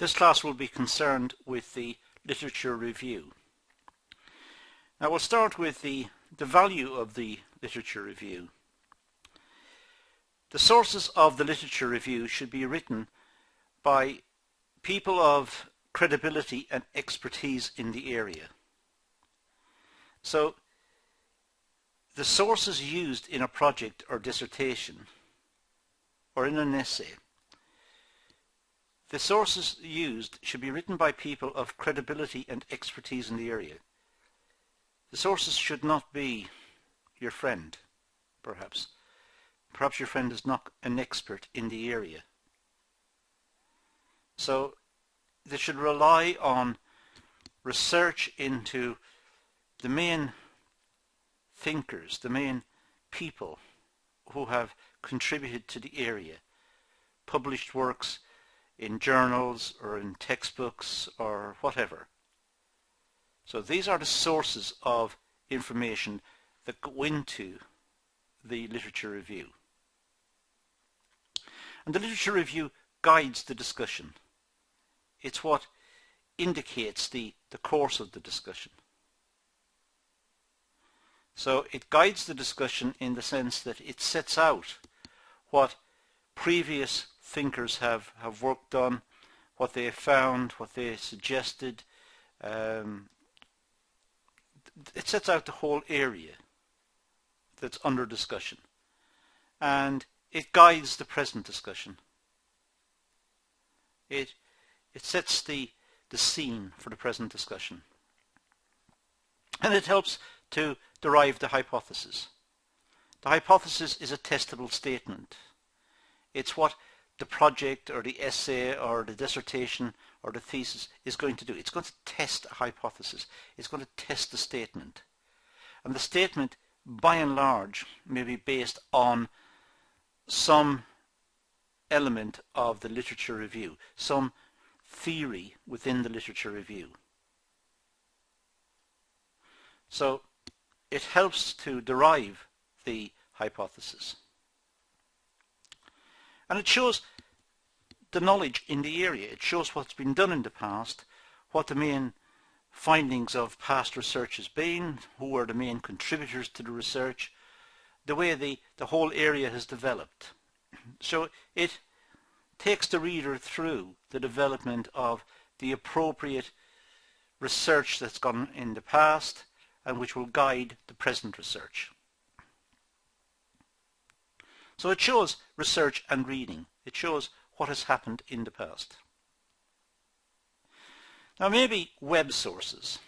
This class will be concerned with the literature review. Now we'll start with the value of the literature review. The sources of the literature review should be written by people of credibility and expertise in the area. So the sources used in a project or dissertation or in an essay, the sources used should be written by people of credibility and expertise in the area. The sources should not be your friend, perhaps. Perhaps your friend is not an expert in the area. So they should rely on research into the main thinkers, the main people who have contributed to the area, published works in journals or in textbooks or whatever. So these are the sources of information that go into the literature review. And the literature review guides the discussion. It's what indicates the course of the discussion. So it guides the discussion in the sense that it sets out what previous thinkers have worked on, what they found, what they suggested. It sets out the whole area that's under discussion, and it guides the present discussion. It sets the scene for the present discussion, and it helps to derive the hypothesis. The hypothesis is a testable statement. It's what the project or the essay or the dissertation or the thesis is going to do. It's going to test a hypothesis. It's going to test the statement. And the statement, by and large, may be based on some element of the literature review, some theory within the literature review. So it helps to derive the hypothesis. And it shows the knowledge in the area. It shows what's been done in the past, what the main findings of past research has been, who are the main contributors to the research, the way the whole area has developed. So it takes the reader through the development of the appropriate research that's gone in the past and which will guide the present research. So it shows research and reading. It shows what has happened in the past. Now maybe web sources.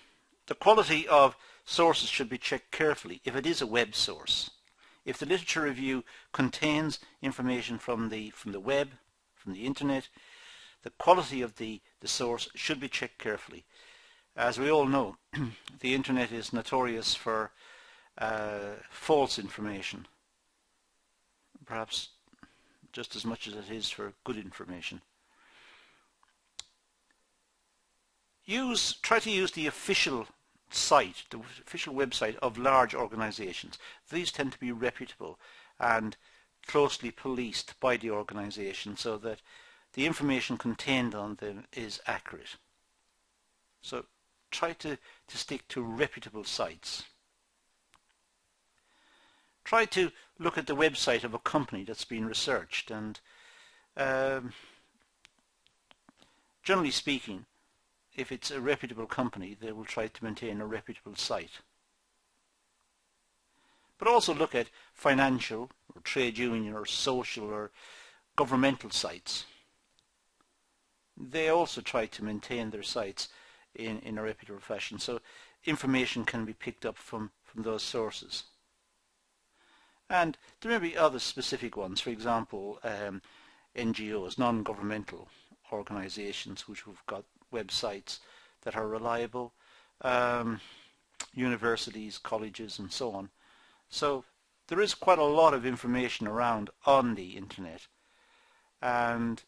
The quality of sources should be checked carefully if it is a web source. If the literature review contains information from the web, from the internet, the quality of the source should be checked carefully. As we all know, the internet is notorious for false information, perhaps just as much as it is for good information. Try to use the official site, the official website of large organizations. These tend to be reputable and closely policed by the organization so that the information contained on them is accurate. So try to stick to reputable sites. Try to look at the website of a company that's been researched, and generally speaking, if it's a reputable company, they will try to maintain a reputable site. But also look at financial or trade union or social or governmental sites. They also try to maintain their sites in a reputable fashion, so information can be picked up from those sources. And there may be other specific ones, for example, NGOs, non-governmental organizations which have got websites that are reliable, universities, colleges and so on. So there is quite a lot of information around on the internet, and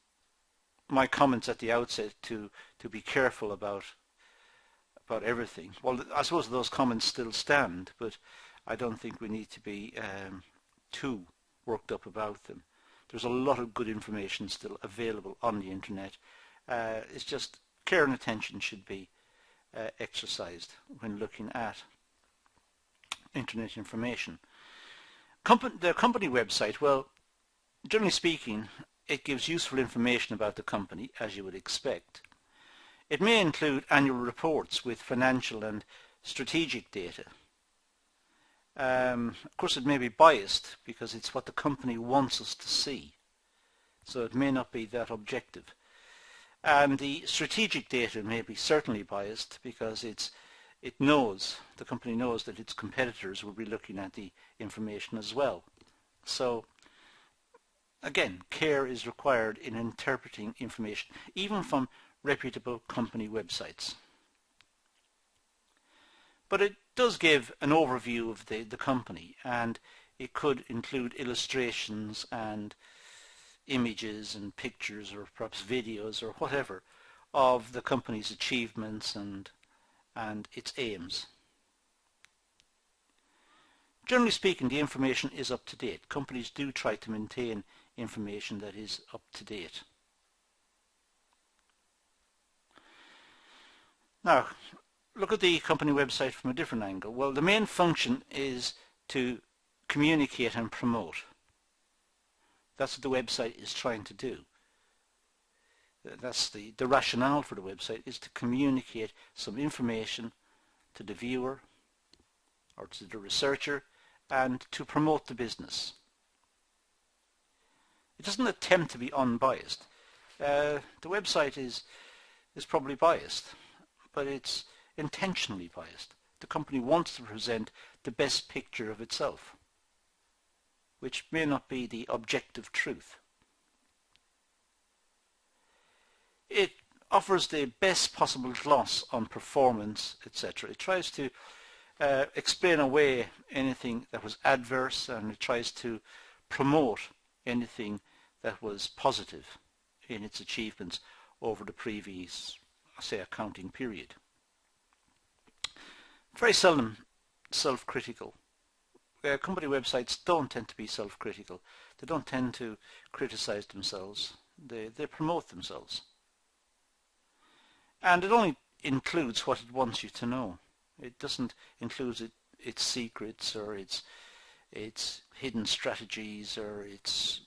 my comments at the outset to be careful about everything. Well, I suppose those comments still stand, but I don't think we need to be too worked up about them. There's a lot of good information still available on the internet, It's just care and attention should be exercised when looking at internet information. The company website, well, generally speaking, it gives useful information about the company, as you would expect. It may include annual reports with financial and strategic data. Of course, it may be biased because it's what the company wants us to see, so it may not be that objective. And the strategic data may be certainly biased because the company knows that its competitors will be looking at the information as well. So again, care is required in interpreting information, even from reputable company websites. But it does give an overview of the company, and it could include illustrations and images and pictures or perhaps videos or whatever of the company's achievements and its aims. Generally speaking, the information is up to date. Companies do try to maintain information that is up to date. Now, look at the company website from a different angle. Well, the main function is to communicate and promote. That's what the website is trying to do. That's the rationale for the website, is to communicate some information to the viewer or to the researcher and to promote the business. It doesn't attempt to be unbiased. The website is probably biased, but it's intentionally biased. The company wants to present the best picture of itself, which may not be the objective truth. It offers the best possible gloss on performance, etc. It tries to explain away anything that was adverse, and it tries to promote anything that was positive in its achievements over the previous, say, accounting period. Very seldom self-critical. Company websites don't tend to be self-critical. They don't tend to criticize themselves. They promote themselves. And it only includes what it wants you to know. It doesn't include its secrets or its hidden strategies or its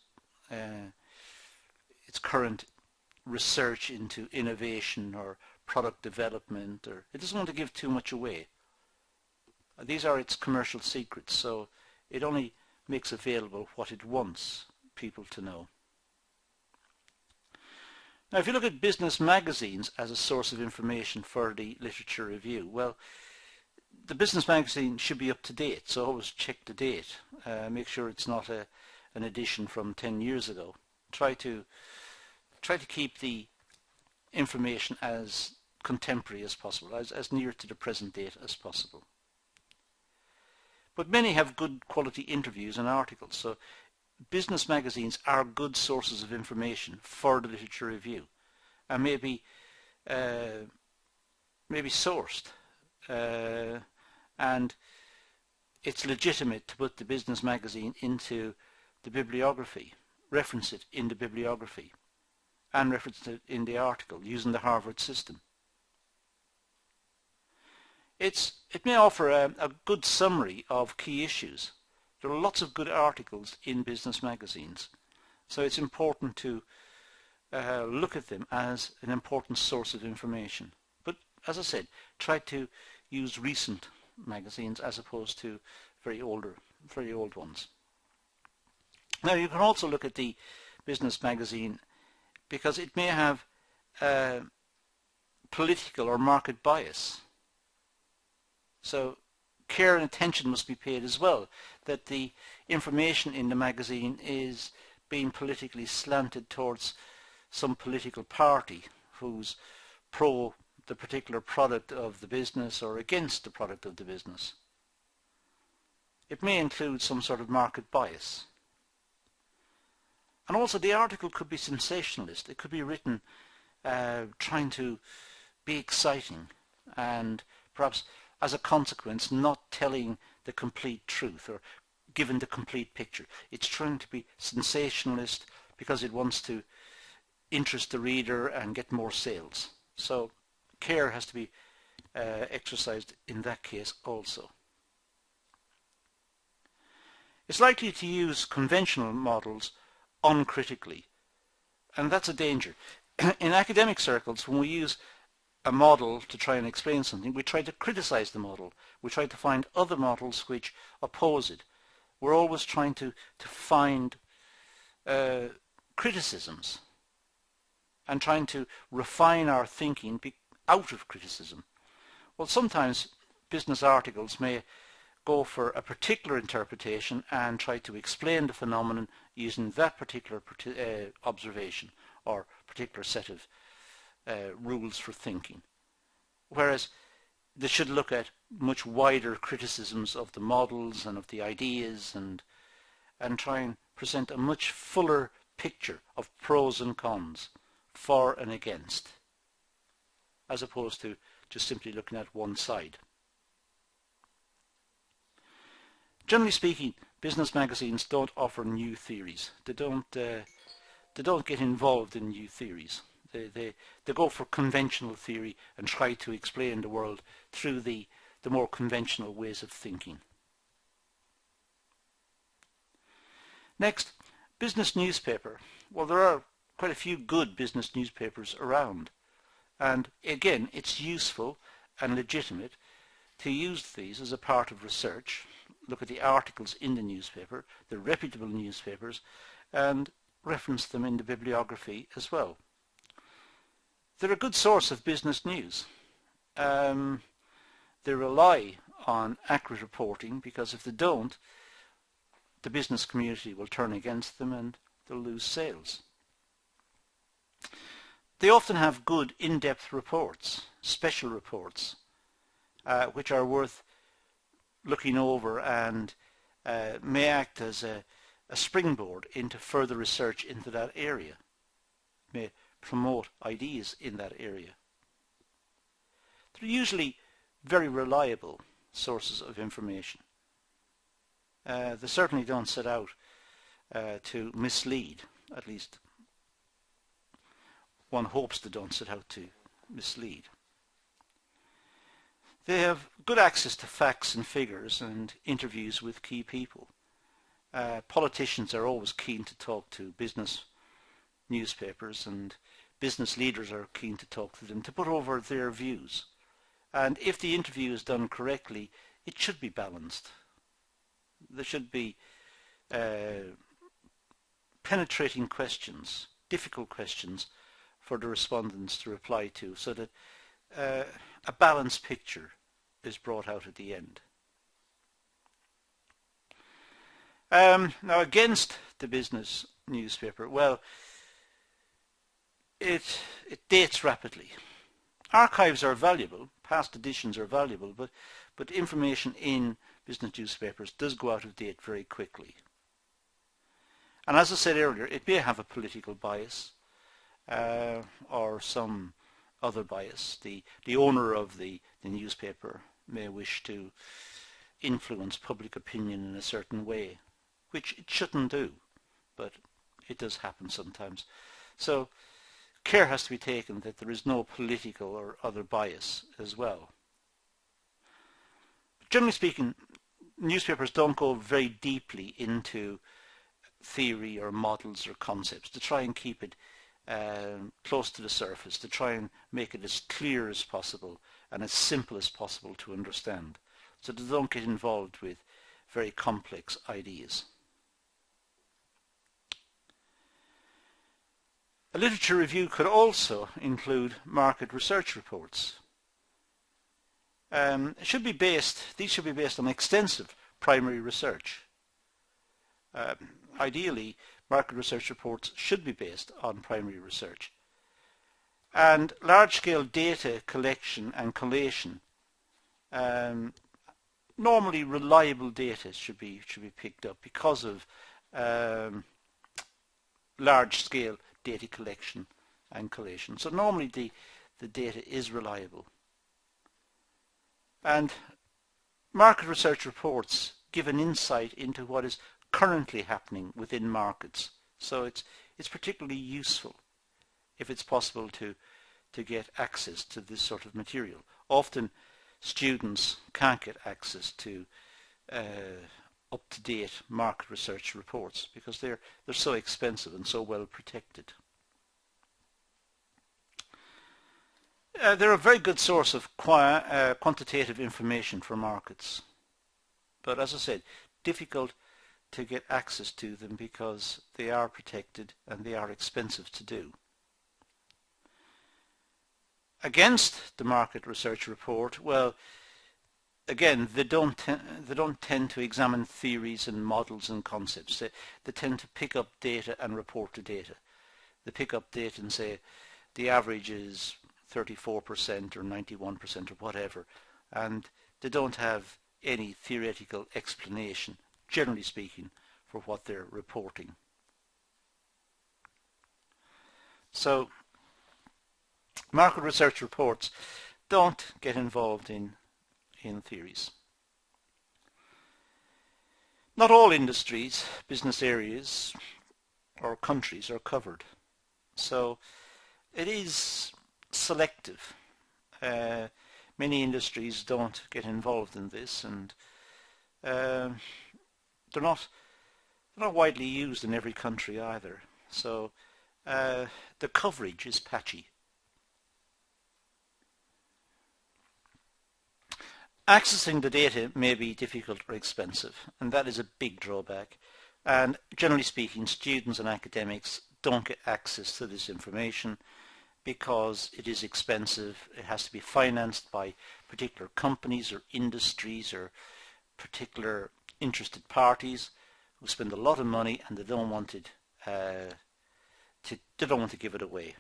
current research into innovation or product development. Or it doesn't want to give too much away. These are its commercial secrets, so it only makes available what it wants people to know. Now, if you look at business magazines as a source of information for the literature review, well, the business magazine should be up to date, so always check the date. Make sure it's not an edition from 10 years ago. Try to keep the information as contemporary as possible, as near to the present date as possible. But many have good quality interviews and articles, so business magazines are good sources of information for the literature review, and maybe sourced, and it's legitimate to put the business magazine into the bibliography, reference it in the bibliography, and reference it in the article using the Harvard system. It may offer a good summary of key issues. There are lots of good articles in business magazines, so it's important to look at them as an important source of information. But as I said, try to use recent magazines as opposed to very old ones. Now, you can also look at the business magazine because it may have political or market bias. So care and attention must be paid as well, that the information in the magazine is being politically slanted towards some political party who's pro the particular product of the business or against the product of the business. It may include some sort of market bias. And also the article could be sensationalist. It could be written trying to be exciting and perhaps as a consequence not telling the complete truth or giving the complete picture. It's trying to be sensationalist because it wants to interest the reader and get more sales. So care has to be exercised in that case also. It's likely to use conventional models uncritically, and that's a danger. In academic circles, when we use a model to try and explain something, we try to criticize the model. We try to find other models which oppose it. We're always trying to find criticisms and trying to refine our thinking out of criticism. Well, sometimes business articles may go for a particular interpretation and try to explain the phenomenon using that particular observation or particular set of rules for thinking. Whereas they should look at much wider criticisms of the models and of the ideas and try and present a much fuller picture of pros and cons, for and against, as opposed to just simply looking at one side. Generally speaking, business magazines don't offer new theories. They don't get involved in new theories. They go for conventional theory and try to explain the world through the more conventional ways of thinking. Next, business newspaper. Well, there are quite a few good business newspapers around, and again, it's useful and legitimate to use these as a part of research. Look at the articles in the newspaper, the reputable newspapers, and reference them in the bibliography as well. They're a good source of business news. They rely on accurate reporting, because if they don't, the business community will turn against them and they'll lose sales. They often have good in-depth reports, special reports, which are worth looking over and may act as a springboard into further research into that area, may promote ideas in that area. They're usually very reliable sources of information. They certainly don't set out to mislead. At least one hopes they don't set out to mislead. They have good access to facts and figures and interviews with key people. Politicians are always keen to talk to business newspapers, and business leaders are keen to talk to them to put over their views. And if the interview is done correctly, it should be balanced. There should be penetrating questions, difficult questions for the respondents to reply to, so that a balanced picture is brought out at the end. Now, against the business newspaper, well, it dates rapidly. Archives are valuable, past editions are valuable, but information in business newspapers does go out of date very quickly. And as I said earlier, it may have a political bias or some other bias. The owner of the newspaper may wish to influence public opinion in a certain way, which it shouldn't do, but it does happen sometimes. So care has to be taken that there is no political or other bias as well. Generally speaking, newspapers don't go very deeply into theory or models or concepts. To try and keep it close to the surface, to try and make it as clear as possible and as simple as possible to understand, so they don't get involved with very complex ideas. A literature review could also include market research reports. These should be based on extensive primary research. Ideally, market research reports should be based on primary research. And large-scale data collection and collation, normally reliable data should be picked up because of large-scale data collection and collation. So normally the data is reliable. And market research reports give an insight into what is currently happening within markets. So it's particularly useful. if it's possible to get access to this sort of material. Often students can't get access to up-to-date market research reports because they're so expensive and so well protected. They're a very good source of quantitative information for markets, but as I said, difficult to get access to them because they are protected and they are expensive to do. Against the market research report, well, again, they don't tend to examine theories and models and concepts. They tend to pick up data and report the data. They pick up data and say the average is 34% or 91% or whatever, and they don't have any theoretical explanation, generally speaking, for what they're reporting. So market research reports don't get involved in theories. Not all industries, business areas or countries are covered, so it is selective. Many industries don't get involved in this, and they're not widely used in every country either, so the coverage is patchy. Accessing the data may be difficult or expensive, and that is a big drawback. And generally speaking, students and academics don't get access to this information because it is expensive. It has to be financed by particular companies or industries or particular interested parties who spend a lot of money and they don't want it they don't want to give it away.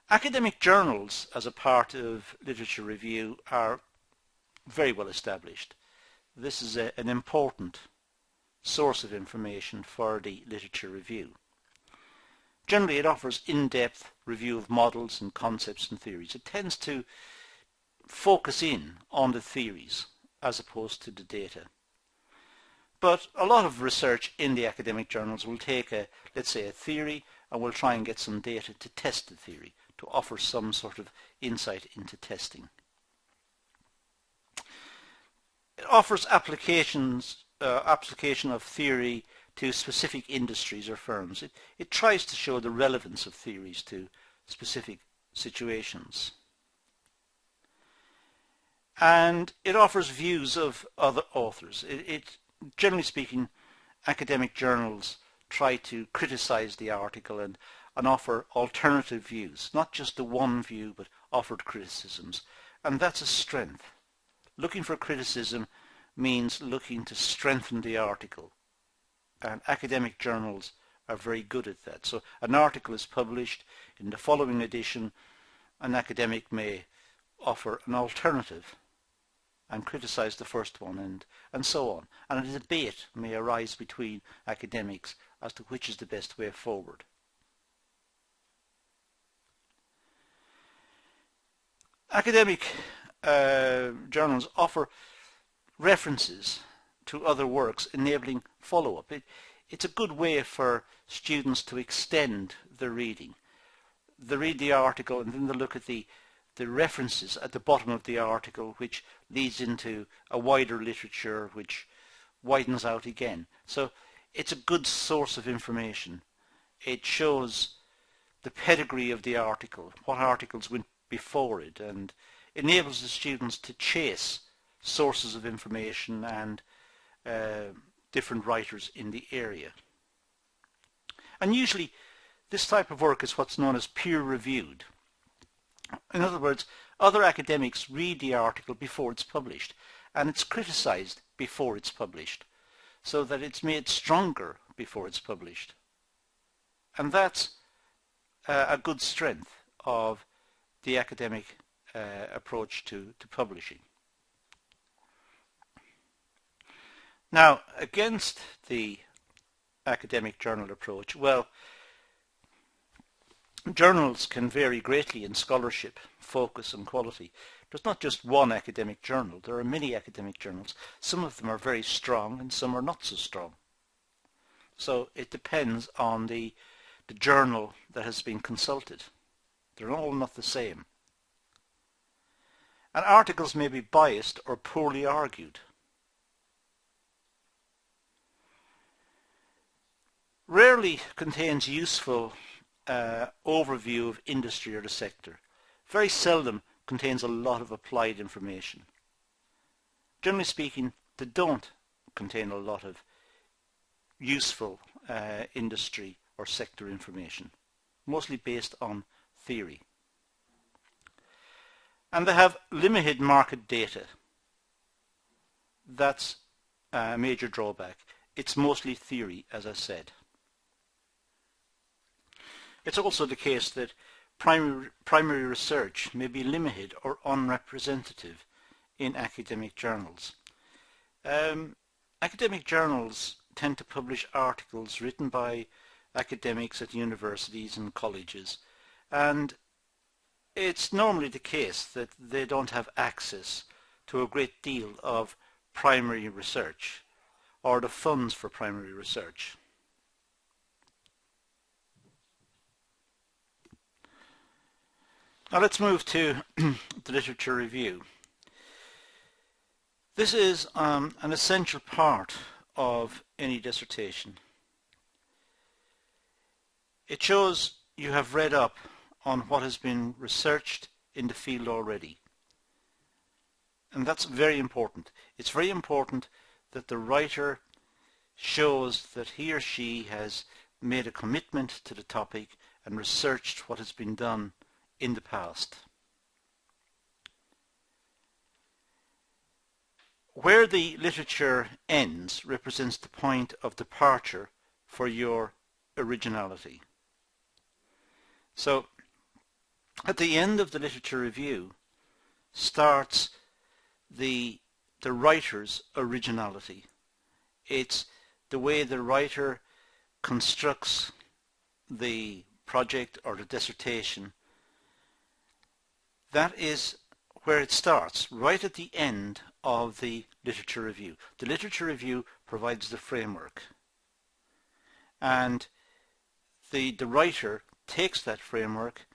Academic journals as a part of literature review are very well established. This is an important source of information for the literature review. Generally, it offers in-depth review of models and concepts and theories. It tends to focus in on the theories as opposed to the data. But a lot of research in the academic journals will take let's say a theory, and will try and get some data to test the theory, to offer some sort of insight into testing. It offers application of theory to specific industries or firms. It tries to show the relevance of theories to specific situations. And it offers views of other authors. Generally speaking, academic journals try to criticize the article and offer alternative views, not just the one view, but offered criticisms. And that's a strength. Looking for criticism means looking to strengthen the article. And academic journals are very good at that. So an article is published. In the following edition, an academic may offer an alternative and criticize the first one, and so on. And a debate may arise between academics as to which is the best way forward. Academic journals offer references to other works, enabling follow-up. It's a good way for students to extend their reading. They read the article and then they look at the references at the bottom of the article, which leads into a wider literature which widens out again. So it's a good source of information. It shows the pedigree of the article, what articles went before it, and enables the students to chase sources of information and different writers in the area. And usually this type of work is what's known as peer-reviewed. In other words, other academics read the article before it's published, and it's criticized before it's published, so that it's made stronger before it's published. And that's a good strength of the academic approach to publishing. Now, against the academic journal approach, well, journals can vary greatly in scholarship, focus and quality. There's not just one academic journal. There are many academic journals. Some of them are very strong and some are not so strong. So it depends on the journal that has been consulted. They're all not the same. And articles may be biased or poorly argued. Rarely contains useful overview of industry or the sector. Very seldom contains a lot of applied information. Generally speaking, they don't contain a lot of useful industry or sector information, mostly based on theory. And they have limited market data. That's a major drawback. It's mostly theory, as I said. It's also the case that primary research may be limited or unrepresentative in academic journals. Academic journals tend to publish articles written by academics at universities and colleges, and it's normally the case that they don't have access to a great deal of primary research or the funds for primary research. Now let's move to the literature review. This is an essential part of any dissertation. It shows you have read up on what has been researched in the field already. And that's very important. It's very important that the writer shows that he or she has made a commitment to the topic and researched what has been done in the past. Where the literature ends represents the point of departure for your originality. So, at the end of the literature review starts the writer's originality. It's the way the writer constructs the project or the dissertation. That is where it starts, right at the end of the literature review. The literature review provides the framework, and the writer takes that framework,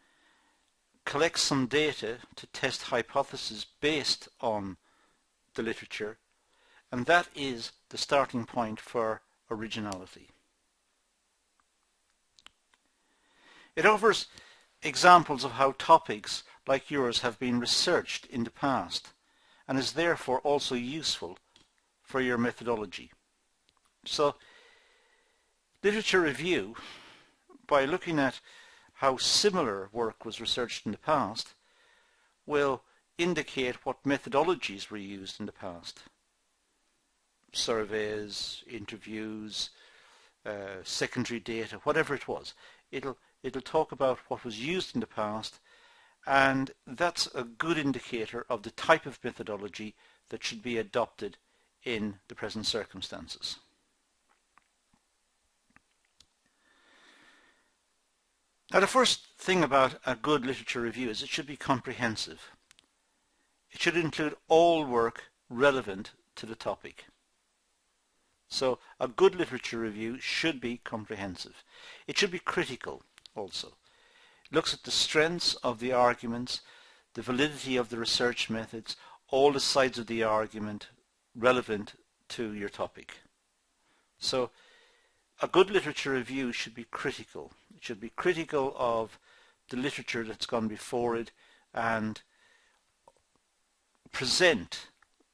collects some data to test hypotheses based on the literature, and that is the starting point for originality. It offers examples of how topics like yours have been researched in the past and is therefore also useful for your methodology. So, literature review, by looking at how similar work was researched in the past, will indicate what methodologies were used in the past. Surveys, interviews, secondary data, whatever it was. It'll talk about what was used in the past, and that's a good indicator of the type of methodology that should be adopted in the present circumstances. Now, the first thing about a good literature review is it should be comprehensive. It should include all work relevant to the topic. So a good literature review should be comprehensive. It should be critical also. It looks at the strengths of the arguments, the validity of the research methods, all the sides of the argument relevant to your topic. So a good literature review should be critical. It should be critical of the literature that's gone before it and present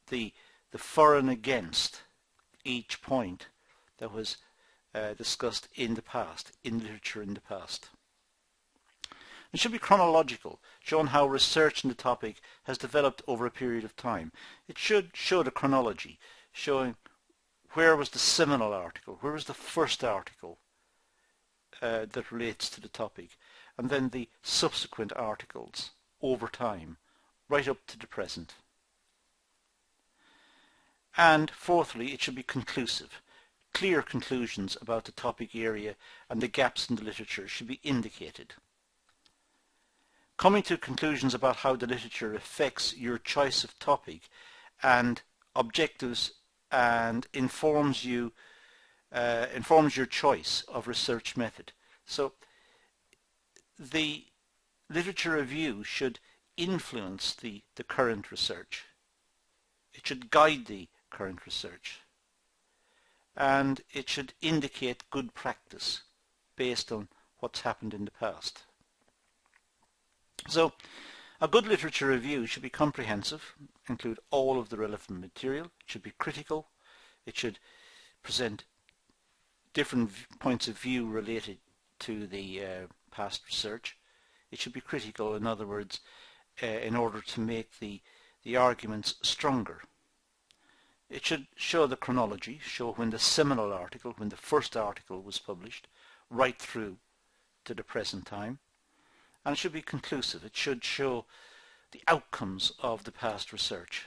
the for and against each point that was discussed in the past, in literature in the past. It should be chronological, showing how research in the topic has developed over a period of time. It should show the chronology, showing where was the seminal article, where was the first article that relates to the topic, and then the subsequent articles over time, right up to the present. And fourthly, it should be conclusive. Clear conclusions about the topic area and the gaps in the literature should be indicated. Coming to conclusions about how the literature affects your choice of topic and objectives and informs you informs your choice of research method. So the literature review should influence the current research. It should guide the current research. And it should indicate good practice based on what's happened in the past. So a good literature review should be comprehensive, include all of the relevant material, it should be critical, it should present different points of view related to the past research. It should be critical, in other words, in order to make the arguments stronger. It should show the chronology, show when the seminal article, when the first article was published, right through to the present time. And it should be conclusive. It should show the outcomes of the past research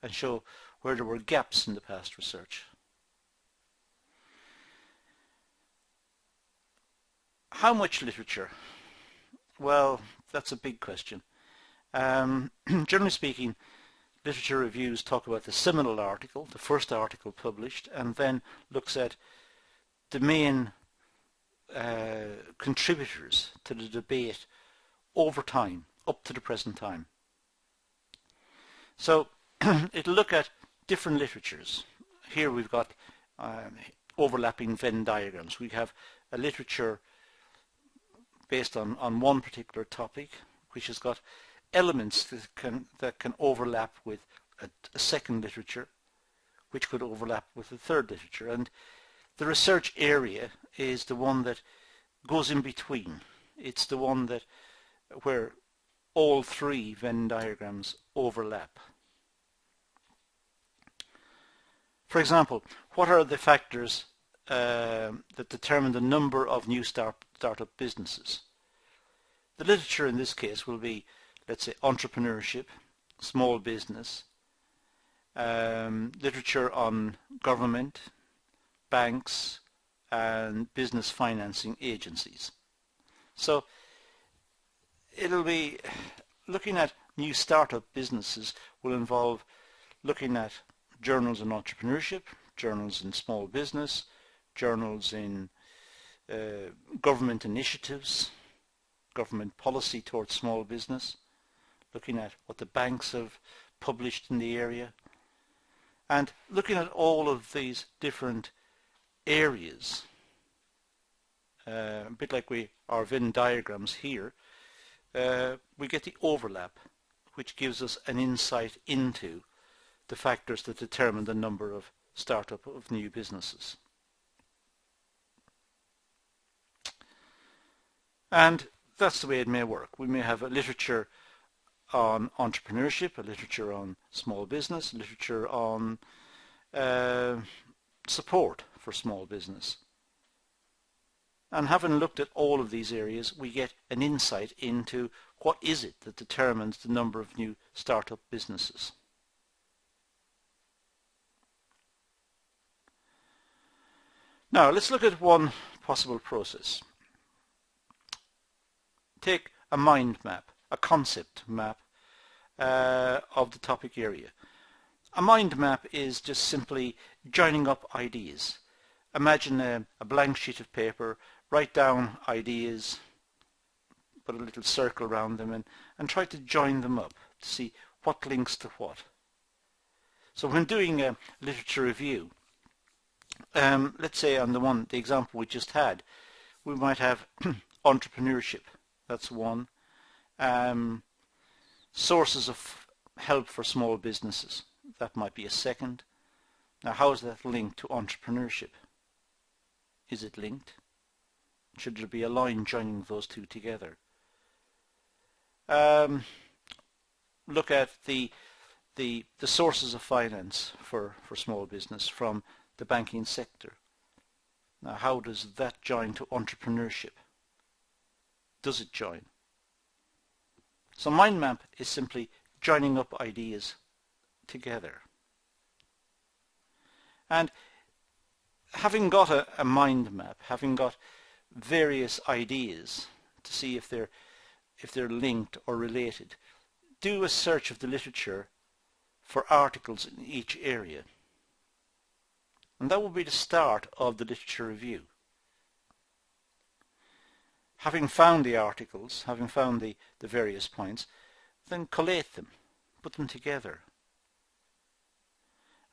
and show where there were gaps in the past research. How much literature? Well, that's a big question. Generally speaking, literature reviews talk about the seminal article, the first article published, and then looks at the main contributors to the debate over time, up to the present time. So it'll look at different literatures. Here we've got overlapping Venn diagrams. We have a literature based on one particular topic, which has got elements that can overlap with a second literature, which could overlap with a third literature. And the research area is the one that goes in between. It's the one that where all three Venn diagrams overlap. For example, what are the factors that determine the number of new startup businesses? The literature in this case will be, let's say, entrepreneurship, small business, literature on government, banks, and business financing agencies. So it'll be looking at new startup businesses will involve looking at journals in entrepreneurship, journals in small business, journals in government initiatives, government policy towards small business, looking at what the banks have published in the area, and looking at all of these different areas, a bit like our Venn diagrams here, we get the overlap, which gives us an insight into the factors that determine the number of startup of new businesses. And that's the way it may work. We may have a literature on entrepreneurship, a literature on small business, literature on support for small business. And having looked at all of these areas, we get an insight into what is it that determines the number of new startup businesses. Now let's look at one possible process. Take a mind map, a concept map of the topic area. A mind map is just simply joining up ideas. Imagine a blank sheet of paper, write down ideas, put a little circle around them and try to join them up to see what links to what. So when doing a literature review, let's say on the example we just had, we might have entrepreneurship, that's one. Sources of help for small businesses, that might be a second. Now how is that linked to entrepreneurship? Is it linked? Should there be a line joining those two together? Look at the sources of finance for small business from the banking sector. Now how does that join to entrepreneurship? Does it join? So mind map is simply joining up ideas together. And having got a mind map, having got various ideas to see if they're linked or related, do a search of the literature for articles in each area. And that will be the start of the literature review. Having found the articles, having found the various points, then collate them, put them together,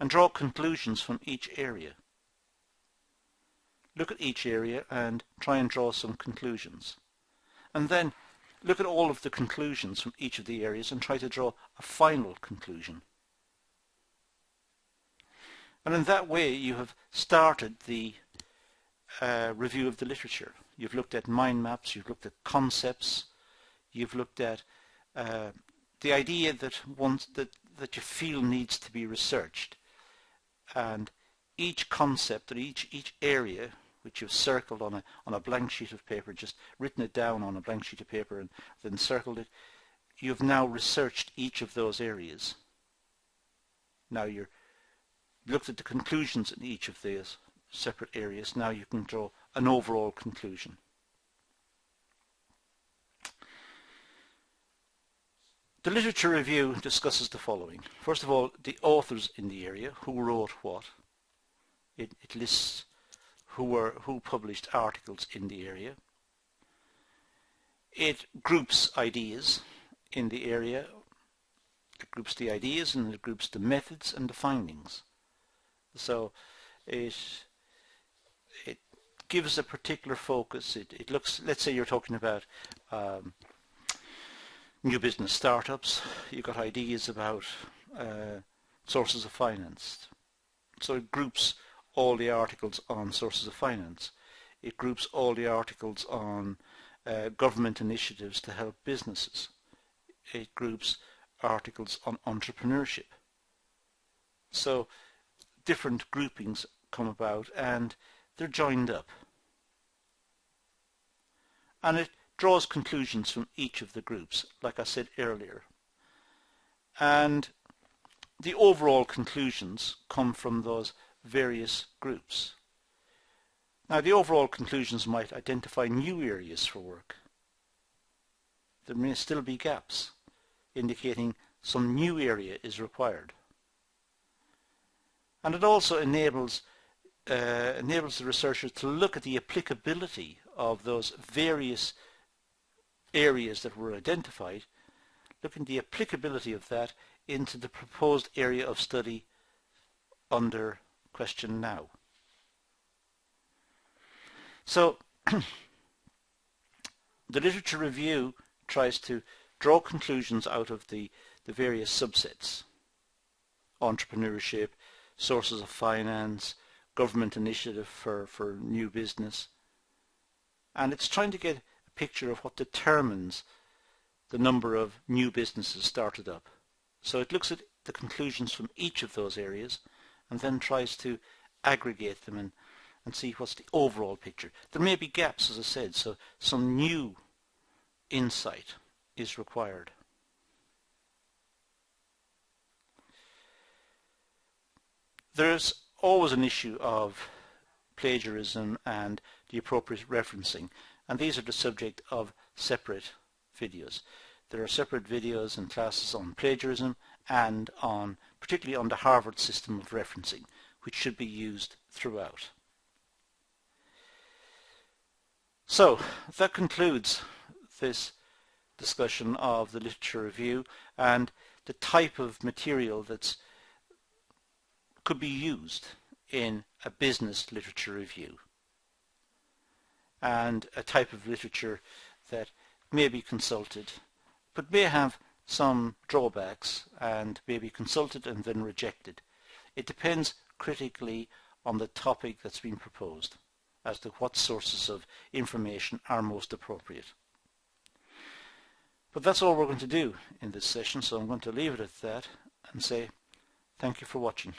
and draw conclusions from each area. Look at each area and try and draw some conclusions. And then look at all of the conclusions from each of the areas and try to draw a final conclusion. And in that way you have started the review of the literature. You've looked at mind maps, you've looked at concepts, you've looked at the idea that that you feel needs to be researched. And each concept or each area which you've circled on a blank sheet of paper, just written it down on a blank sheet of paper and then circled it, you've now researched each of those areas. Now you've looked at the conclusions in each of those separate areas. Now you can draw an overall conclusion. The literature review discusses the following. First of all, the authors in the area, who wrote what. It lists who published articles in the area. It groups ideas in the area. It groups the ideas and it groups the methods and the findings. So it gives a particular focus. It looks, let's say you're talking about new business startups. You've got ideas about sources of finance. So it groups all the articles on sources of finance. It groups all the articles on government initiatives to help businesses. It groups articles on entrepreneurship. So different groupings come about and they're joined up. And it draws conclusions from each of the groups, like I said earlier. And the overall conclusions come from those various groups. Now the overall conclusions might identify new areas for work. There may still be gaps, indicating some new area is required. And it also enables the researchers to look at the applicability of those various areas that were identified, looking at the applicability of that into the proposed area of study under question now. So the literature review tries to draw conclusions out of the various subsets: entrepreneurship, sources of finance, government initiative for new business. And it's trying to get a picture of what determines the number of new businesses started up. So it looks at the conclusions from each of those areas and then tries to aggregate them and see what's the overall picture. There may be gaps, as I said, so some new insight is required. There's always an issue of plagiarism and the appropriate referencing, and these are the subject of separate videos. There are separate videos and classes on plagiarism and particularly on the Harvard system of referencing, which should be used throughout. So that concludes this discussion of the literature review and the type of material that could be used in a business literature review, and a type of literature that may be consulted but may have some drawbacks and may be consulted and then rejected. It depends critically on the topic that's been proposed as to what sources of information are most appropriate. But that's all we're going to do in this session, so I'm going to leave it at that and say thank you for watching.